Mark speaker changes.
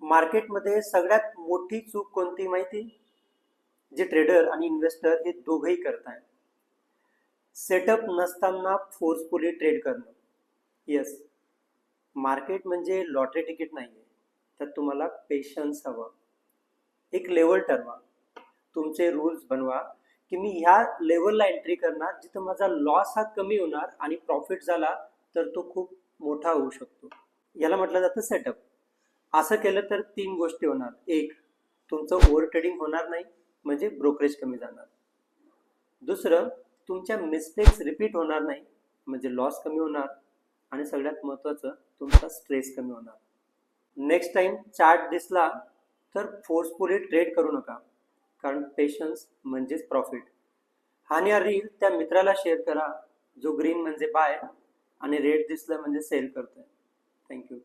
Speaker 1: मार्केटमध्ये सगळ्यात मोठी चूक कोणती माहिती? जे ट्रेडर आणि इन्व्हेस्टर हे दोघंही करतायत. सेटअप नसताना फोर्सफुली ट्रेड करणं. येस, मार्केट म्हणजे लॉटरी तिकीट नाहीये. तर तुम्हाला पेशन्स हवं. एक लेवल ठरवा, तुमचे रूल्स बनवा की मी ह्या लेवलला एंट्री करणार जिथं माझा लॉस हा कमी होणार आणि प्रॉफिट झाला तर तो खूप मोठा होऊ शकतो. याला म्हटलं जातं सेटअप. असं केलं तर 3 गोष्टी होणार. एक, तुमचं ओव्हर ट्रेडिंग होणार नाही, म्हणजे ब्रोकरेज कमी जाणार. दुसरं, तुमच्या मिस्टेक्स रिपीट होणार नाही, म्हणजे लॉस कमी होणार. आणि सगळ्यात महत्त्वाचं, तुमचा स्ट्रेस कमी होणार. नेक्स्ट टाइम चार्ट दिसला तर फोर्सफुली ट्रेड करू नका, कारण पेशन्स म्हणजेच प्रॉफिट. आणि हा रील त्या मित्राला शेअर करा जो ग्रीन म्हणजे बाय आणि रेड दिसलं म्हणजे सेल करतोय. थँक्यू.